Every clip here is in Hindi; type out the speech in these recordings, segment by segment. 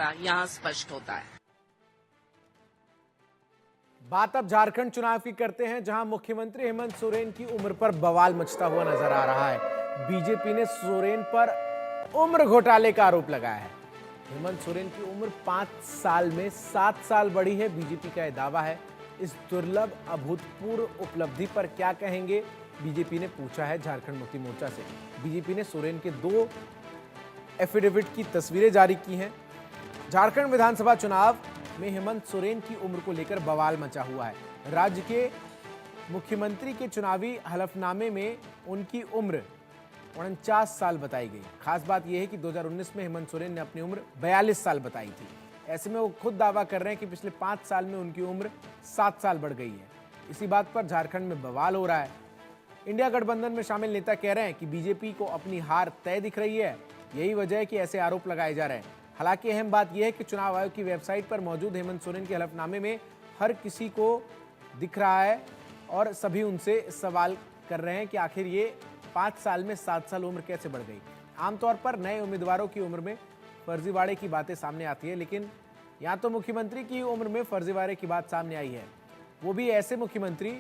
यहाँ स्पष्ट होता है। बात अब झारखंड चुनाव की करते हैं, जहां मुख्यमंत्री हेमंत सोरेन की उम्र पर बवाल मचता हुआ नजर आ रहा है। बीजेपी ने सोरेन पर उम्र घोटाले का आरोप लगाया है। हेमंत सोरेन की उम्र 5 साल में 7 साल बढ़ी है, बीजेपी का यह दावा है। इस दुर्लभ अभूतपूर्व उपलब्धि पर क्या कहेंगे, बीजेपी ने पूछा है झारखंड मुक्ति मोर्चा से। बीजेपी ने सोरेन के 2 एफिडेविट की तस्वीरें जारी की हैं। झारखंड विधानसभा चुनाव में हेमंत सोरेन की उम्र को लेकर बवाल मचा हुआ है। राज्य के मुख्यमंत्री के चुनावी हलफनामे में उनकी उम्र 49 साल बताई गई। खास बात यह है कि 2019 में हेमंत सोरेन ने अपनी उम्र 42 साल बताई थी। ऐसे में वो खुद दावा कर रहे हैं कि पिछले 5 साल में उनकी उम्र 7 साल बढ़ गई है। इसी बात पर झारखंड में बवाल हो रहा है। इंडिया गठबंधन में शामिल नेता कह रहे हैं कि बीजेपी को अपनी हार तय दिख रही है, यही वजह है कि ऐसे आरोप लगाए जा रहे हैं। हालांकि अहम बात यह है कि चुनाव आयोग की वेबसाइट पर मौजूद हेमंत सोरेन के हलफनामे में हर किसी को दिख रहा है और सभी उनसे सवाल कर रहे हैं कि आखिर ये 5 साल में 7 साल उम्र कैसे बढ़ गई। आमतौर पर नए उम्मीदवारों की उम्र में फर्जीवाड़े की बातें सामने आती है, लेकिन यहाँ तो मुख्यमंत्री की उम्र में फर्जीवाड़े की बात सामने आई है, वो भी ऐसे मुख्यमंत्री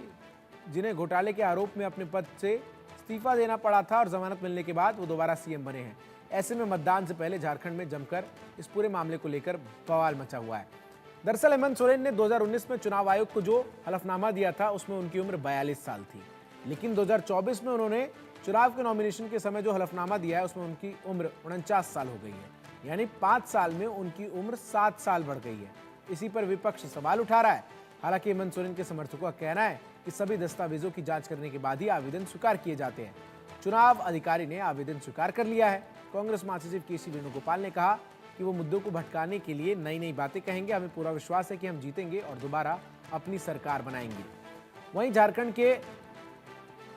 जिन्हें घोटाले के आरोप में अपने पद से इस्तीफा देना पड़ा था और जमानत मिलने के बाद वो दोबारा सीएम बने हैं। ऐसे में मतदान से पहले झारखंड में जमकर इस पूरे मामले को लेकर बवाल मचा हुआ है। दरअसल हेमंत सोरेन ने 2019 में चुनाव आयोग को जो हलफनामा दिया था उसमें उनकी उम्र 42 साल थी, लेकिन 2024 में उन्होंने चुनाव के नॉमिनेशन के समय जो हलफनामा दिया है उसमें उनकी उम्र 49 साल हो गई है, यानी 5 साल में उनकी उम्र 7 साल बढ़ गई है। इसी पर विपक्ष सवाल उठा रहा है। हालांकि हेमंत सोरेन के समर्थकों का कहना है कि सभी दस्तावेजों की जांच करने के बाद ही आवेदन स्वीकार किए जाते हैं। चुनाव अधिकारी ने आवेदन स्वीकार कर लिया है। कांग्रेस महासचिव केसी वेणुगोपाल ने कहा कि वो मुद्दों को भटकाने के लिए नई नई बातें कहेंगे। हमें पूरा विश्वास है कि हम जीतेंगे और दोबारा अपनी सरकार बनाएंगे। वहीं झारखंड के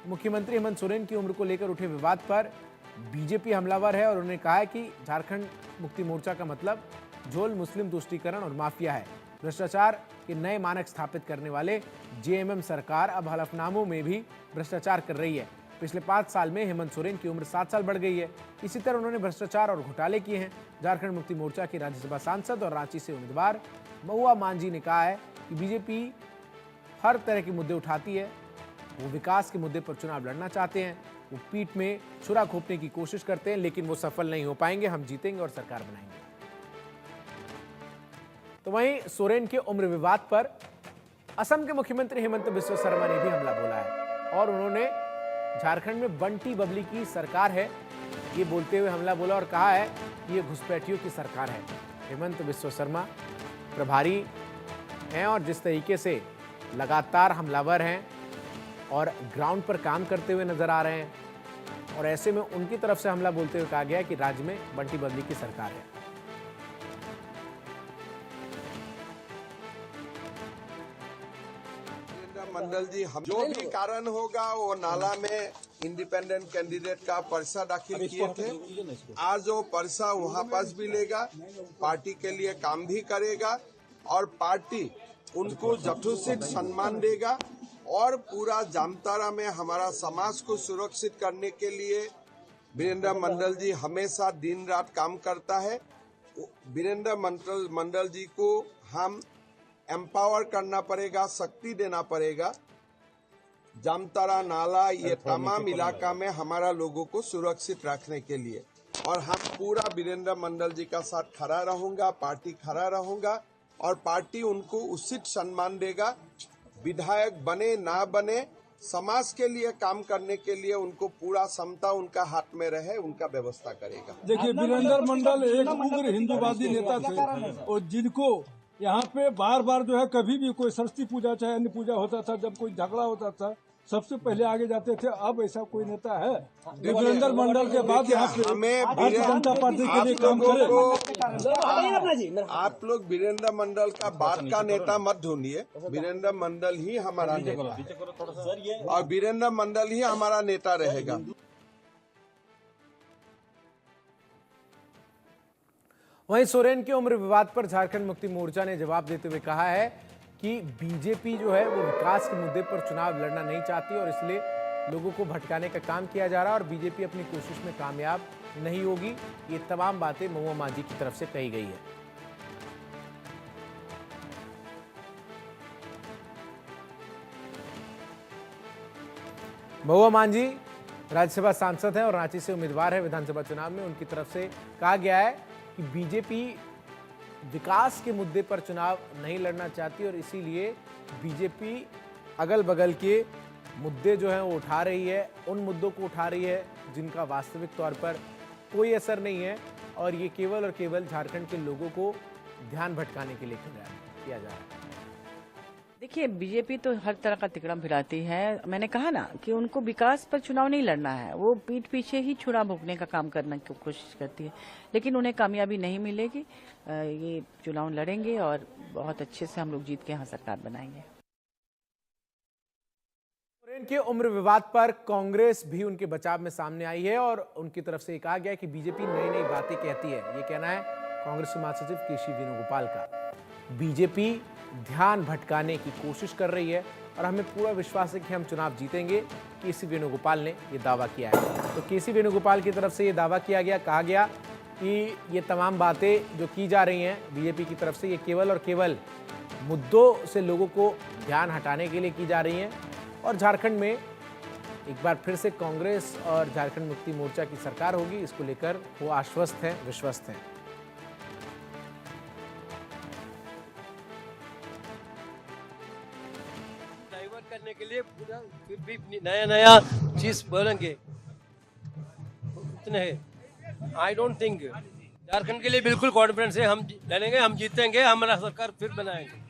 मुख्यमंत्री हेमंत सोरेन की उम्र को लेकर उठे विवाद पर बीजेपी हमलावर है और उन्होंने कहा है कि झारखंड मुक्ति मोर्चा का मतलब झोल, मुस्लिम तुष्टीकरण और माफिया है। भ्रष्टाचार के नए मानक स्थापित करने वाले जेएमएम सरकार अब हलफनामों में भी भ्रष्टाचार कर रही है। पिछले 5 साल में हेमंत सोरेन की उम्र 7 साल बढ़ गई है। इसी तरह उन्होंने भ्रष्टाचार और घोटाले किए हैं। झारखंड मुक्ति मोर्चा के राज्यसभा सांसद और रांची से उम्मीदवार महुआ मांझी ने कहा है कि बीजेपी हर तरह के मुद्दे उठाती है। वो विकास के मुद्दे पर चुनाव लड़ना चाहते हैं। वो पीठ में छुरा घोंपने की कोशिश करते हैं, लेकिन वो सफल नहीं हो पाएंगे। हम जीतेंगे और सरकार बनाएंगे। तो वहीं सोरेन के उम्र विवाद पर असम के मुख्यमंत्री हेमंत बिस्वा शर्मा ने भी हमला बोला है और उन्होंने झारखंड में बंटी बबली की सरकार है ये बोलते हुए हमला बोला और कहा है कि ये घुसपैठियों की सरकार है। हेमंत बिस्वा शर्मा प्रभारी हैं और जिस तरीके से लगातार हमलावर हैं और ग्राउंड पर काम करते हुए नजर आ रहे हैं, और ऐसे में उनकी तरफ से हमला बोलते हुए कहा गया है कि राज्य में बंटी बबली की सरकार है। मंडल जी, हम जो भी कारण होगा वो नाला में इंडिपेंडेंट कैंडिडेट का पर्चा दाखिल किए थे। आज वो पर्चा वहाँ पास भी लेगा, पार्टी के लिए काम भी करेगा और पार्टी उनको यथोचित सम्मान देगा और पूरा जामताड़ा में हमारा समाज को सुरक्षित करने के लिए वीरेंद्र मंडल जी हमेशा दिन रात काम करता है। वीरेंद्र मंडल जी को हम एम्पावर करना पड़ेगा, शक्ति देना पड़ेगा। जामताड़ा नाला ये तमाम इलाका में हमारा लोगों को सुरक्षित रखने के लिए, और हम पूरा वीरेंद्र मंडल जी का साथ खड़ा रहूंगा, पार्टी खड़ा रहूंगा और पार्टी उनको उचित सम्मान देगा। विधायक बने ना बने, समाज के लिए काम करने के लिए उनको पूरा क्षमता उनका हाथ में रहे, उनका व्यवस्था करेगा। देखिए, वीरेंद्र मंडल एक उग्र हिंदूवादी नेता थे और जिनको यहाँ पे बार बार जो है कभी भी कोई सरस्वती पूजा चाहे अन्य पूजा होता था, जब कोई झगड़ा होता था सबसे पहले आगे जाते थे। अब ऐसा कोई नेता है वीरेंद्र मंडल के बाद यहाँ पे भारतीय जनता पार्टी के लिए काम करे? आप लोग वीरेंद्र मंडल का बात का नेता मत ढूंढिए। वीरेंद्र मंडल ही हमारा नेता है और वीरेंद्र मंडल ही हमारा नेता रहेगा। वहीं सोरेन के उम्र विवाद पर झारखंड मुक्ति मोर्चा ने जवाब देते हुए कहा है कि बीजेपी जो है वो विकास के मुद्दे पर चुनाव लड़ना नहीं चाहती और इसलिए लोगों को भटकाने का काम किया जा रहा है और बीजेपी अपनी कोशिश में कामयाब नहीं होगी। ये तमाम बातें महुआ मांझी की तरफ से कही गई है। महुआ मांझी राज्यसभा सांसद हैं और रांची से उम्मीदवार है विधानसभा चुनाव में। उनकी तरफ से कहा गया है कि बीजेपी विकास के मुद्दे पर चुनाव नहीं लड़ना चाहती और इसीलिए बीजेपी अगल बगल के मुद्दे जो हैं वो उठा रही है, उन मुद्दों को उठा रही है जिनका वास्तविक तौर पर कोई असर नहीं है और ये केवल और केवल झारखंड के लोगों को ध्यान भटकाने के लिए किया जा रहा है। देखिए, बीजेपी तो हर तरह का तिकड़म फिराती है। मैंने कहा ना कि उनको विकास पर चुनाव नहीं लड़ना है, वो पीठ पीछे ही छुरा भोंकने का काम करने की कोशिश करती है, लेकिन उन्हें कामयाबी नहीं मिलेगी। ये चुनाव लड़ेंगे और बहुत अच्छे से हम लोग जीत के यहाँ सरकार बनाएंगे। सोरेन के उम्र विवाद पर कांग्रेस भी उनके बचाव में सामने आई है और उनकी तरफ से कहा गया कि बीजेपी नई नई बातें कहती है। ये कहना है कांग्रेस के महासचिव केसी वेणुगोपाल का। बीजेपी ध्यान भटकाने की कोशिश कर रही है और हमें पूरा विश्वास है कि हम चुनाव जीतेंगे, केसी वेणुगोपाल ने यह दावा किया है। तो केसी वेणुगोपाल की तरफ से यह दावा किया गया, कहा गया कि ये तमाम बातें जो की जा रही हैं बीजेपी की तरफ से, ये केवल और केवल मुद्दों से लोगों को ध्यान हटाने के लिए की जा रही हैं और झारखंड में एक बार फिर से कांग्रेस और झारखंड मुक्ति मोर्चा की सरकार होगी, इसको लेकर वो आश्वस्त हैं, विश्वस्त हैं। डाइवर्ट करने के लिए पूरा फिर भी नया चीज बोलेंगे, उतने आई डोंट थिंक। झारखंड के लिए बिल्कुल कॉन्फिडेंस है, हम लड़ेंगे, हम जीतेंगे, हमारा सरकार फिर बनाएंगे।